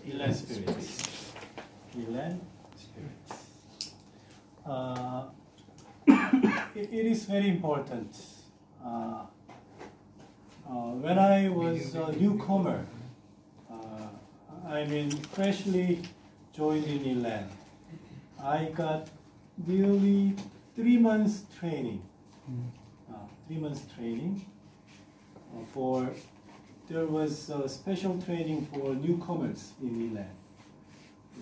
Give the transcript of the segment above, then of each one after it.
Inland spirits. Inland spirits. It is very important. When I was a newcomer, I mean freshly joined in Inland, I got nearly 3 months training. 3 months training there was special training for newcomers in Inland,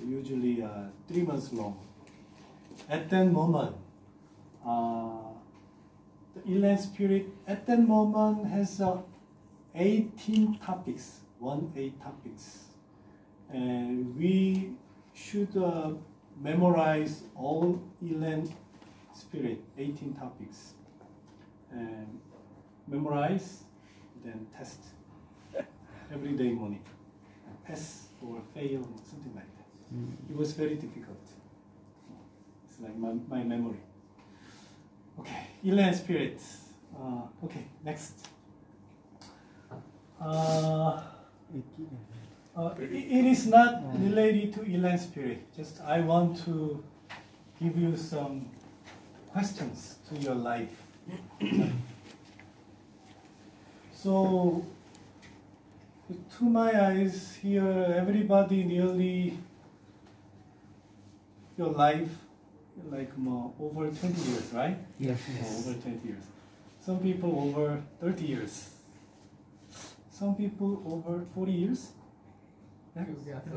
usually 3 months long. At that moment, the Inland Spirit at that moment has 18 topics, 18 topics, and we should memorize all Inland Spirit 18 topics, and memorize, then test every day morning, pass or fail, something like that. It was very difficult. It's like my memory. Okay, Inland Spirit. Okay, next. It is not related to Inland Spirit. Just I want to give you some questions to your life. So, to my eyes here, everybody nearly your life like over 20 years, right? Yes. Over 20 years. Some people over 30 years. Some people over 40 years. Yeah?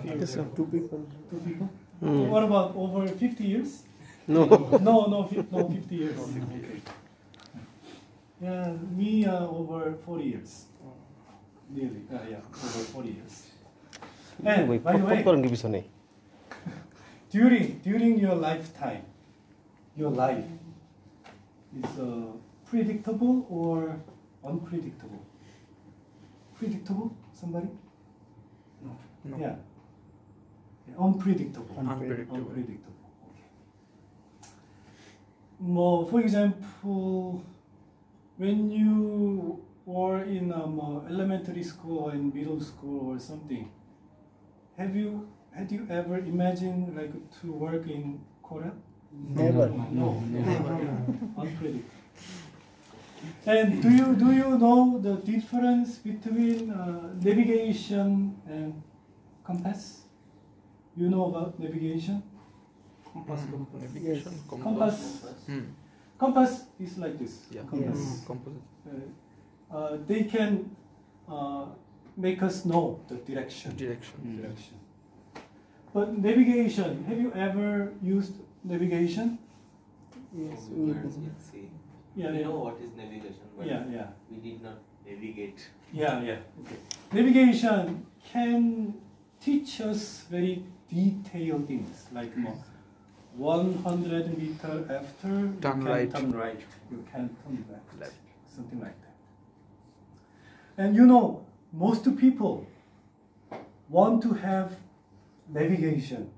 Yes, sir. Two people. Two people. What about over 50 years? No. No, 50 years. Okay. Yeah, me over 40 years. Nearly. Yeah, over 40 years. And by the way, during your lifetime, your life is predictable or unpredictable? Predictable? Somebody? No. Yeah. Unpredictable. Unpredictable. Okay. For example, when you were in elementary school or in middle school or something, had you ever imagined like to work in Korea? Never. No. Unpredictable. And do you know the difference between navigation and compass? You know about navigation? Compass. Navigation. Compass. Compass is like this. Yeah. Yes. Compass. They can make us know the direction. Direction. But navigation, have you ever used navigation? Yes. Yeah, We know what is navigation, but yeah. we did not navigate. Yeah. Okay. Navigation can teach us very detailed things, like 100 meters after Turn you can right. turn right, you can turn left, something like that. And you know, most people want to have navigation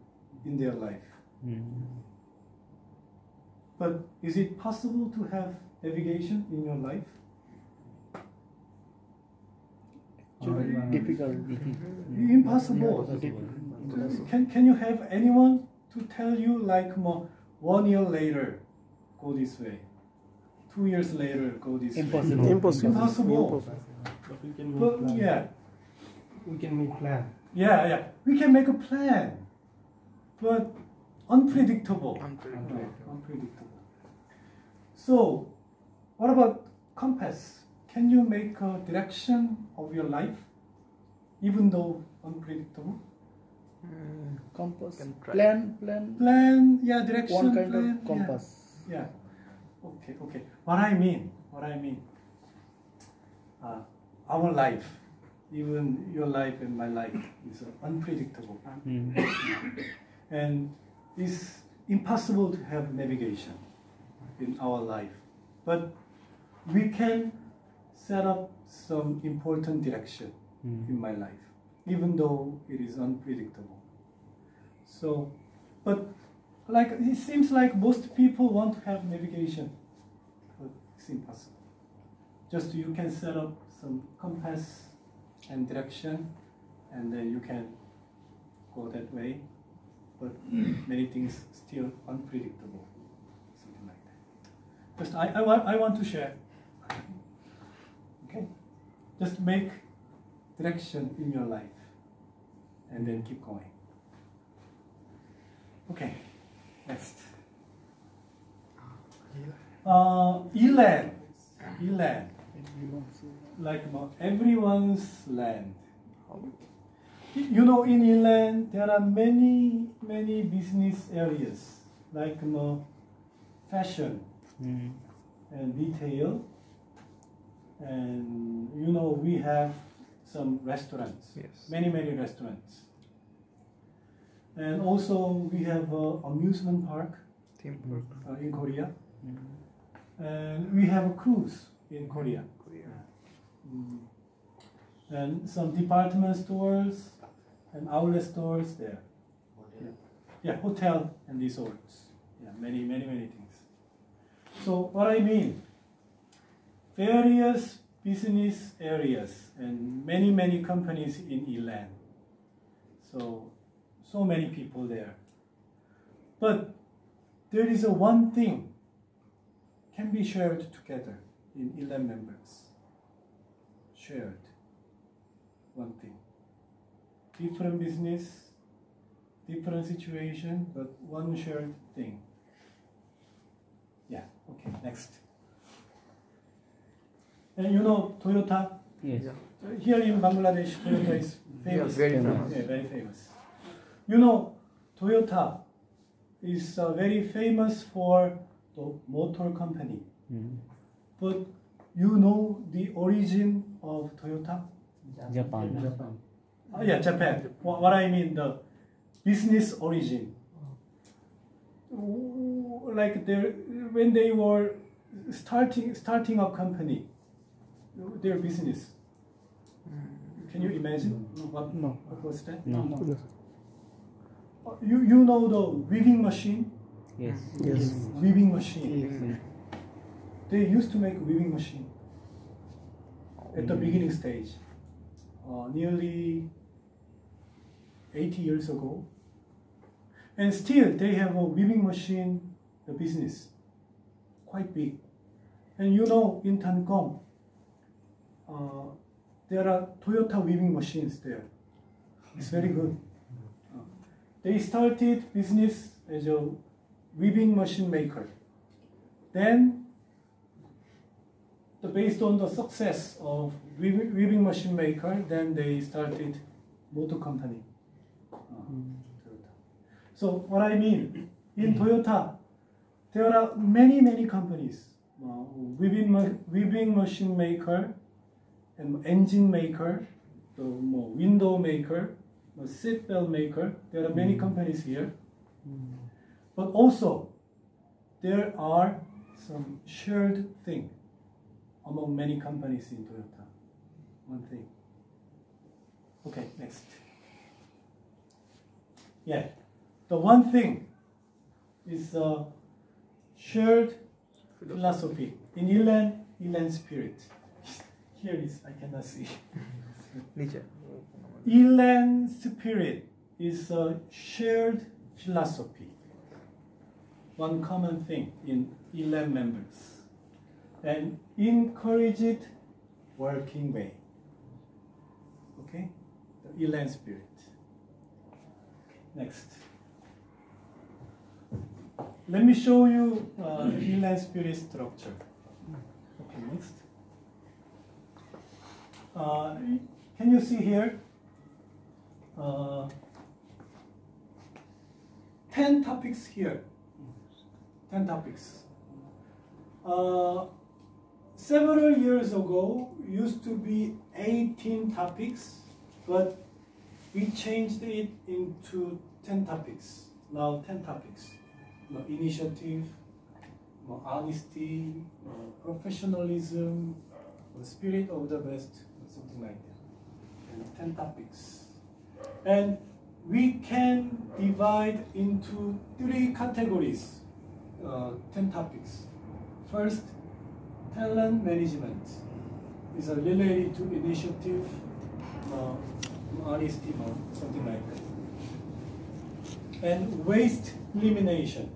in their life. But is it possible to have navigation in your life? Difficult. Impossible. Can you have anyone to tell you like 1 year later, go this way, 2 years later, go this way? Impossible. Impossible. But we can But, make plan. yeah, We can make plan. yeah. We can make a plan, but unpredictable. Unpredictable. So, what about compass? Can you make a direction of your life, even though unpredictable? Compass. Can try. Plan. Yeah, direction. One kind plan, of compass. Yeah. Okay. What I mean. Our life, even your life and my life, is unpredictable, and it's impossible to have navigation in our life. But we can set up some important direction in my life, even though it is unpredictable. So, but like it seems like most people want to have navigation, but it's impossible. Just you can set up some compass and direction, and then you can that way, but many things still unpredictable, something like that. Just I want to share. Okay, just make direction in your life, and then keep going. Okay, next. Elan, like everyone's land. You know, in Elan there are many business areas like fashion and retail, and you know we have some restaurants. Yes. Many restaurants, and also we have amusement park Theme park. in Korea, and we have a cruise in Korea. And some department stores and outlet stores there. Hotel. Yeah, hotel and resorts. Yeah, many things. So what I mean, various business areas and many companies in Elan. So many people there. But there is one thing can be shared together in Elan members. Shared. One thing. Different business, different situation, but one shared thing. Yeah, okay, next. And you know Toyota? Yes. Here in Bangladesh, Toyota is famous. very famous. Yeah, very famous. You know, Toyota is very famous for the motor company. But you know the origin of Toyota? Japan. Yeah, Japan. What I mean, the business origin. Like when they were starting a company, their business. Can you imagine what was that? No. You know the weaving machine? Yes. Yes. Weaving machine. They used to make a weaving machine at the beginning stage, nearly 80 years ago. And still they have a weaving machine business, quite big. And you know, in Tancom, there are Toyota weaving machines there. It's very good. They started business as a weaving machine maker. Then, based on the success of weaving machine maker, then they started motor company. Toyota. So what I mean, in Toyota, there are many companies, weaving machine maker, and engine maker, the window maker, the seat belt maker. There are many companies here. But also, there are some shared thing among many companies in Toyota. One thing. Okay, next. Yeah, the one thing is shared philosophy. In Elan spirit. Here is, I cannot see. Elan spirit is a shared philosophy. One common thing in Elan members. And encouraged working way. Okay? The Elan spirit. Next. Let me show you Elan spirit structure. Okay, next. Can you see here? 10 topics here. 10 topics. Several years ago, used to be 18 topics, but we changed it into 10 topics. Now 10 topics. Initiative, honesty, professionalism, the spirit of the best, something like that. And 10 topics. And we can divide into 3 categories, 10 topics. First, talent management is related to initiative, honesty, something like that. and waste elimination.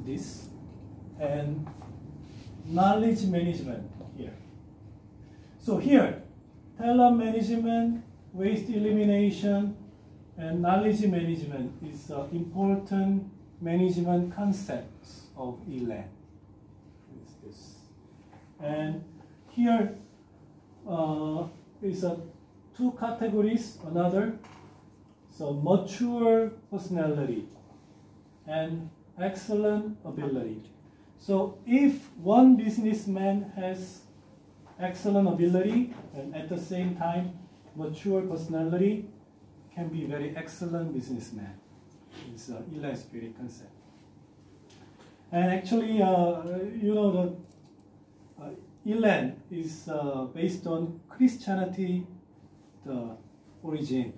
This and knowledge management here. So here, talent management, waste elimination, and knowledge management is important management concepts of ELAN. Is this. And here is two categories, another. So mature personality and excellent ability. So if one businessman has excellent ability and at the same time mature personality, can be very excellent businessman. It's ELAN spirit concept. And actually, you know, the ELAN is based on Christianity, the origin.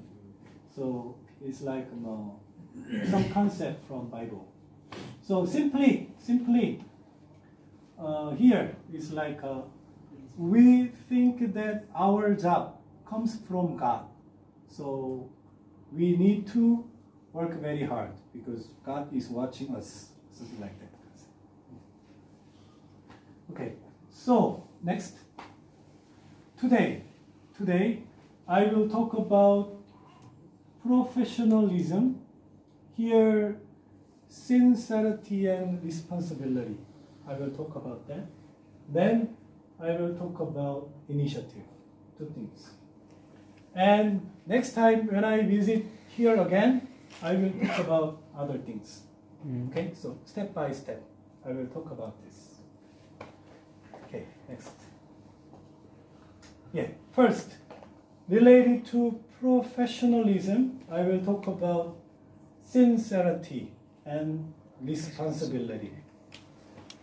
So it's like some concept from Bible. So simply here is like we think that our job comes from God. So we need to work very hard because God is watching us, something like that. Okay, so next. Today I will talk about professionalism. Here, sincerity and responsibility. I will talk about that. Then I will talk about initiative, two things. And next time when I visit here again, I will talk about other things. Okay, so step by step, I will talk about this. Okay, next. Yeah, first, related to professionalism, I will talk about sincerity and responsibility.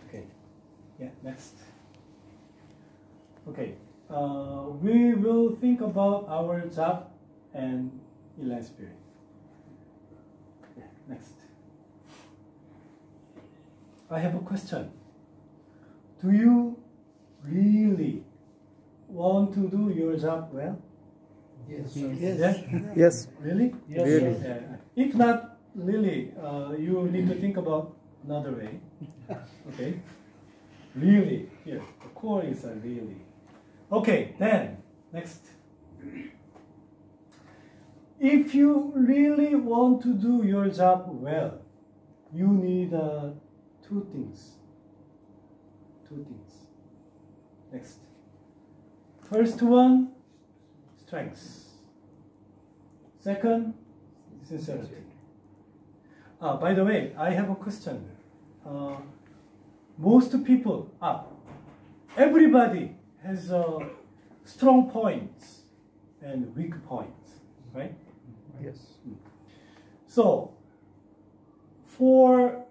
Okay, yeah, next. Okay, we will think about our job and ELAN spirit. Yeah, next. I have a question. Do you really want to do your job well? Yes. Yes. Yes. Really? Yes. Really. Yeah. If not, really, you need to think about another way. Okay? Really. Here, the core is a really. Okay, then, next. If you really want to do your job well, you need two things. Next. First one, strengths. Second, sincerity. By the way, I have a question. Most people, everybody has strong points and weak points, right? Yes. So, for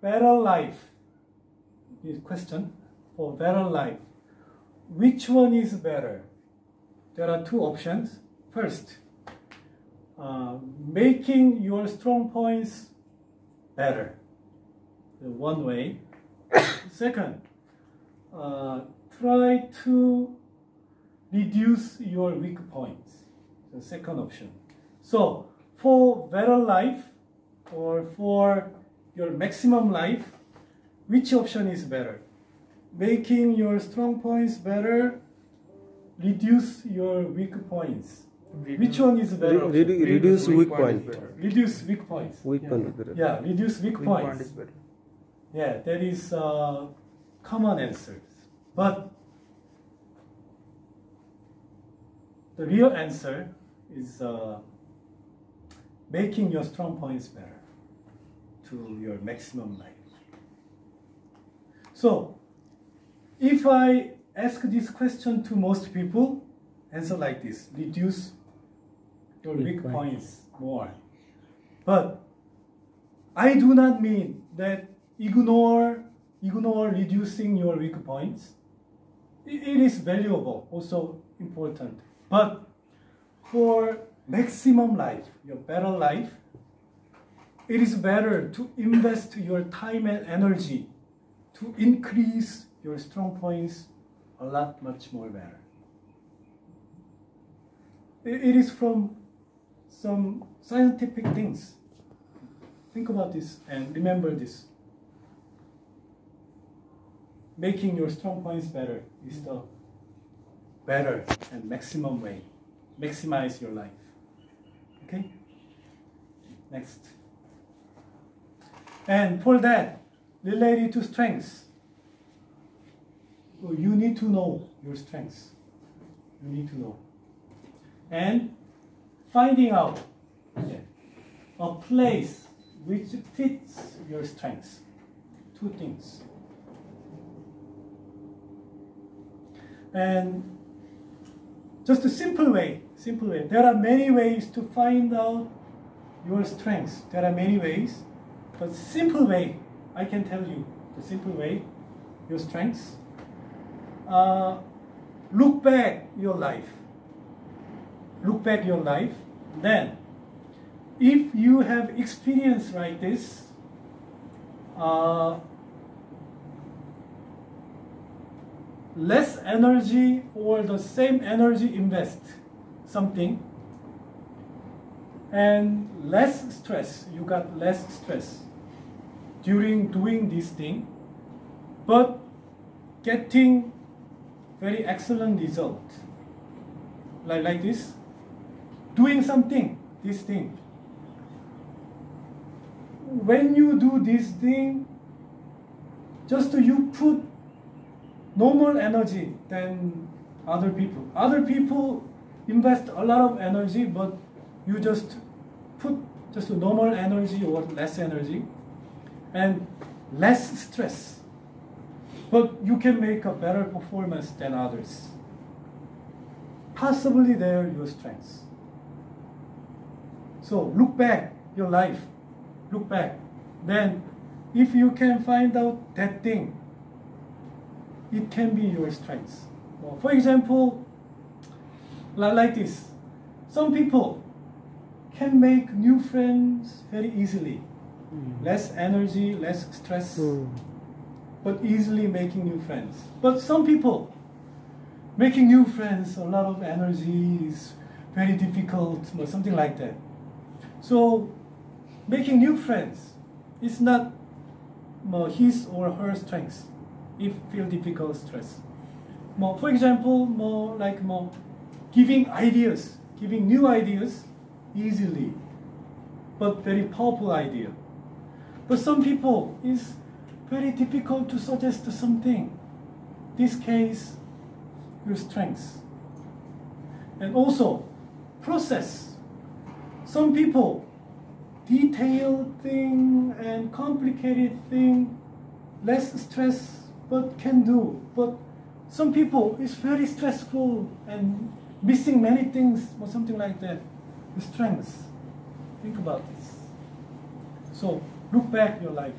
better life, this question, for better life, which one is better? There are two options. First, making your strong points better, one way. Second, try to reduce your weak points, the second option. So, for better life or for your maximum life, which option is better? Making your strong points better, reduce your weak points. Which one is better? Reduce weak point. Reduce weak points. Weak point is better. Yeah, reduce weak points. is better. Yeah, that is common answers. But the real answer is making your strong points better to your maximum life. So, if I ask this question to most people, answer like this: reduce your weak points more. But I do not mean that ignore reducing your weak points. It is valuable, also important. But for maximum life, your better life, it is better to invest your time and energy to increase your strong points a lot much more better. It is from some scientific things. Think about this and remember this. Making your strong points better is the better and maximum way. Maximize your life. Okay? Next. And for that, related to strengths, you need to know your strengths. You need to know. And finding out a place which fits your strengths. Two things. And just a simple way. There are many ways to find out your strengths. There are many ways, but simple way, I can tell you, the simple way, your strengths. Look back your life. Look back your life. Then, if you have experience like this, less energy or the same energy invest something, and less stress, you got less stress during doing this thing, but getting very excellent result, like this, doing something, this thing. When you do this thing, just you put no more energy than other people. Other people invest a lot of energy, but you just put just a normal energy or less energy and less stress. But you can make a better performance than others. Possibly they are your strengths. So look back your life. Look back. Then if you can find out that thing, it can be your strengths. Well, for example, like this. Some people can make new friends very easily. Less energy, less stress, but easily making new friends. But some people, making new friends, a lot of energy is very difficult, or something like that. So making new friends is not his or her strengths if feel difficult stress. For example, giving ideas, giving new ideas easily, but very powerful idea. But some people, it's very difficult to suggest something. This case, your strengths. And also, process. Some people, detailed thing and complicated thing, less stress, but can do. But some people, it's very stressful and missing many things or something like that. The strengths. Think about this. So, look back your life.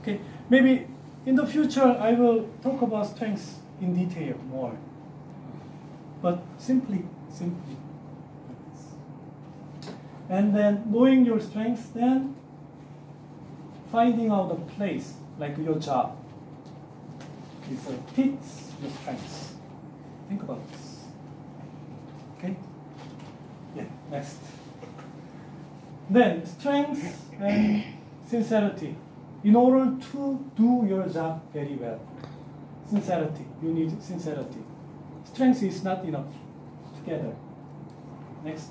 Okay, maybe in the future I will talk about strengths in detail more. But simply. And then knowing your strengths, then finding out a place, like your job. It fits your strengths. Think about this. Okay? Yeah, next. Then, strength and sincerity. In order to do your job very well, sincerity, you need sincerity. Strength is not enough. Together. Next.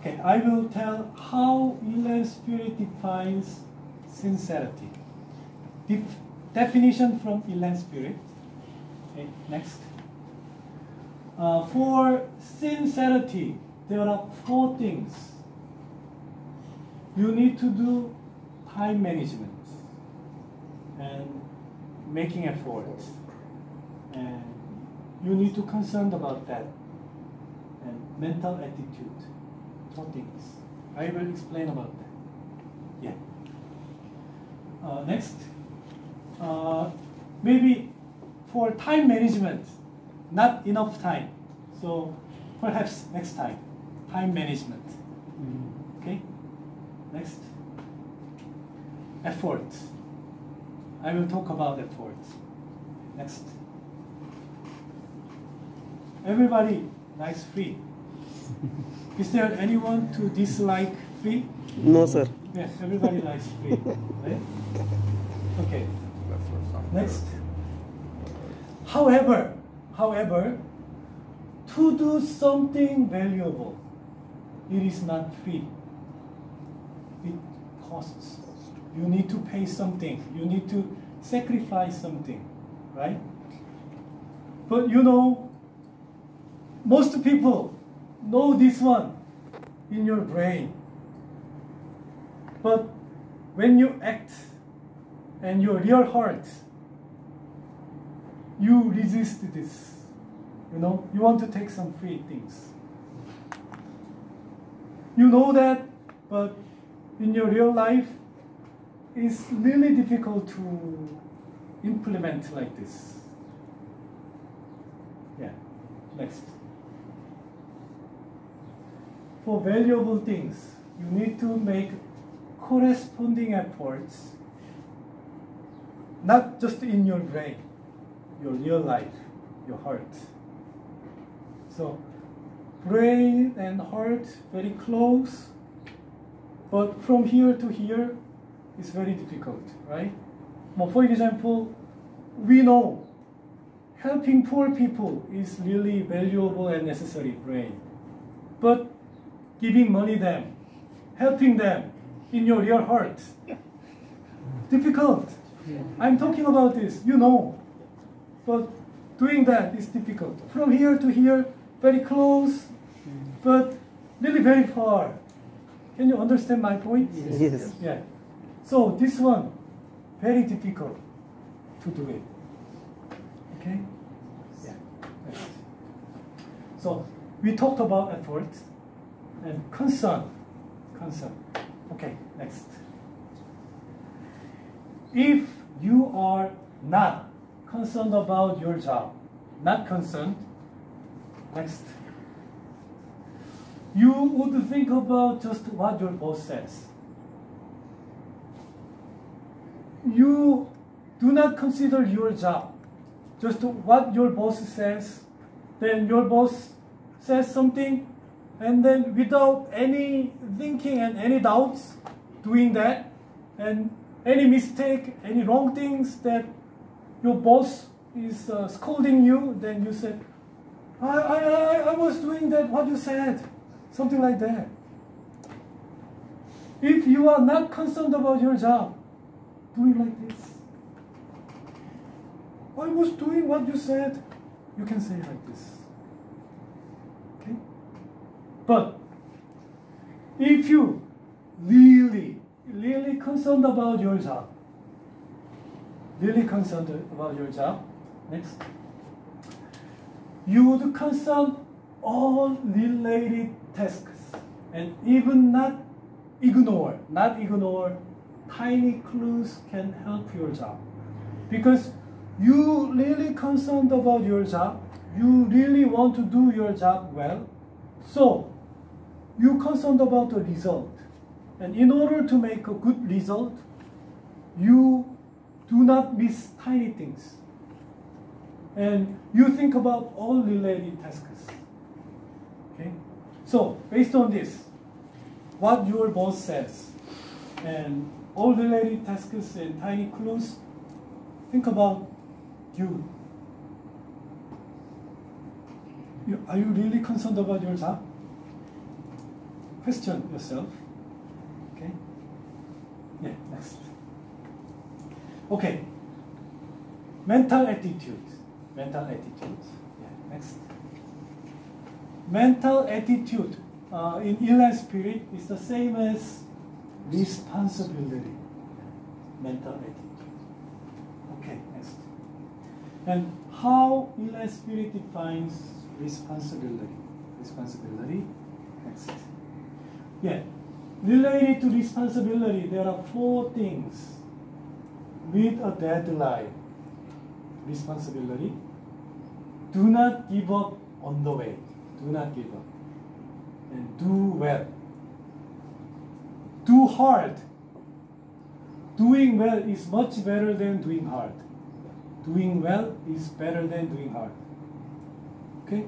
Okay, I will tell how Inland Spirit defines sincerity. Definition from Inland Spirit. Okay, next. For sincerity, there are 4 things. You need to do time management and making effort. And you need to concern about that. And mental attitude. 4 things. I will explain about that. Yeah. Next. Maybe for time management, not enough time. So perhaps next time, time management. Okay? Next. Effort. I will talk about effort. Next. Everybody likes free. Is there anyone to dislike free? No, sir. Yeah, everybody likes free, right? Okay. Next. However, to do something valuable, it is not free. It costs. You need to pay something. You need to sacrifice something, right? But you know, most people know this one in your brain. But when you act and your real heart, you resist this. You know, you want to take some free things. You know that, but in your real life, it's really difficult to implement like this. Yeah, next. For valuable things, you need to make corresponding efforts, not just in your brain, your real life, your heart. So, brain and heart very close, but from here to here is very difficult, right? Well, for example, we know helping poor people is really valuable and necessary brain, but giving money them, helping them in your real heart, difficult. I'm talking about this, you know, but doing that is difficult. From here to here, very close, but really very far. Can you understand my point? Yes. Yeah. So this one, very difficult to do it. Okay? Yeah. Next. So we talked about effort and concern. Okay, next. If you are not concerned about your job, not concerned, next. You would think about just what your boss says. You do not consider your job, just what your boss says. Then your boss says something, and then without any thinking and any doubts, doing that, and any mistake, any wrong things that your boss is scolding you, then you say, I was doing that, what you said. Something like that. If you are not concerned about your job, do it like this. I was doing what you said. You can say it like this. Okay? But if you really concerned about your job, next, you would concern all related tasks and even not ignore tiny clues can help your job. Because you really concerned about your job, you really want to do your job well, so you concerned about the result. And in order to make a good result, you do not miss tiny things. And you think about all related tasks. Okay? So, based on this, what your boss says, and all related tasks and tiny clues, think about you. Are you really concerned about your job? Question yourself. Okay? Yeah, next. Okay. Mental attitude. Yeah, next. Mental attitude in Inland Spirit is the same as responsibility. Mental attitude. Okay, next. And how Inland Spirit defines responsibility? Next. Yeah. Related to responsibility, there are 4 things with a deadline. Responsibility. Do not give up on the way. Do not give up. And do well. Do hard. Doing well is much better than doing hard. Doing well is better than doing hard. Okay?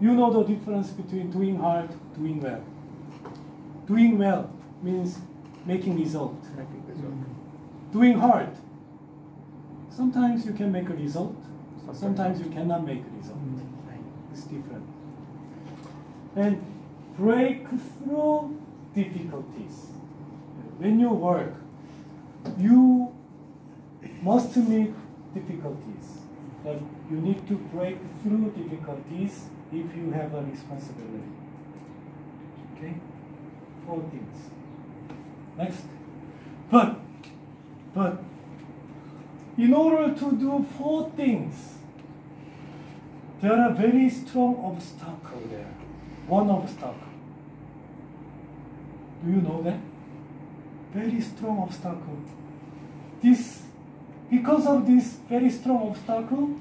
You know the difference between doing hard, doing well. Doing well means making result. Doing hard. Sometimes you can make a result. Sometimes you cannot make a result. It's different. And break through difficulties. When you work, you must meet difficulties. But you need to break through difficulties if you have a responsibility. Okay? 4 things. Next. But in order to do 4 things, there are very strong obstacles there. One obstacle. Do you know that? Very strong obstacle. Because of this very strong obstacle,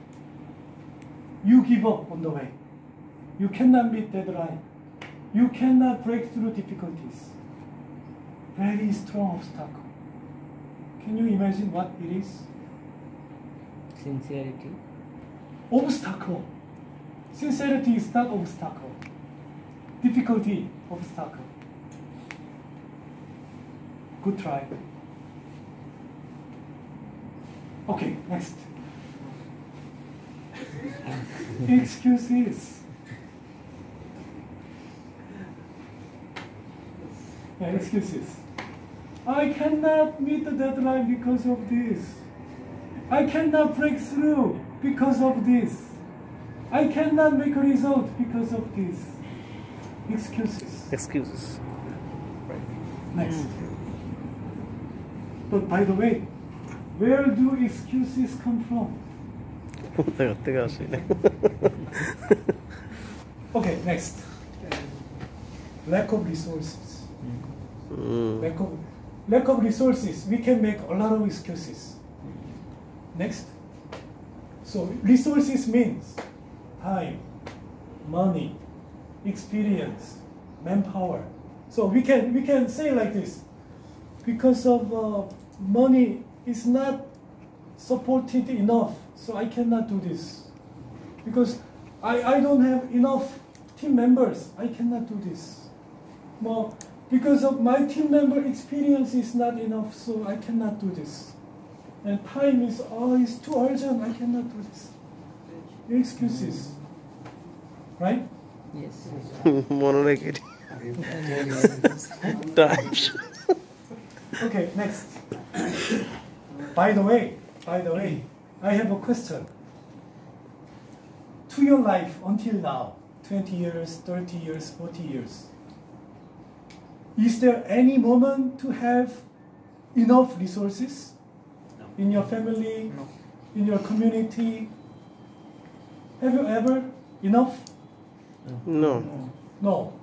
you give up on the way. You cannot meet deadline. You cannot break through difficulties. Very strong obstacle. Can you imagine what it is? Sincerity. Obstacle. Sincerity is not obstacle. Difficulty, obstacle. Good try. Okay, next. Excuses. Excuses. I cannot meet the deadline because of this. I cannot break through because of this. I cannot make a result because of this. Excuses. Excuses. Next. But by the way, where do excuses come from? Okay, next. Lack of resources. Lack of resources. We can make a lot of excuses. Next. So resources means time, money, experience, manpower. So we can say like this. Because of money is not supported enough, so I cannot do this. Because I don't have enough team members, I cannot do this. Well, because of my team member experience is not enough, so I cannot do this. And time is, it's too urgent, I cannot do this. Excuses. Right? Yes. Mononegative. Times. Okay, next. By the way, I have a question. To your life until now, 20 years, 30 years, 40 years, is there any moment to have enough resources in your family, in your community? Have you ever enough? No. No.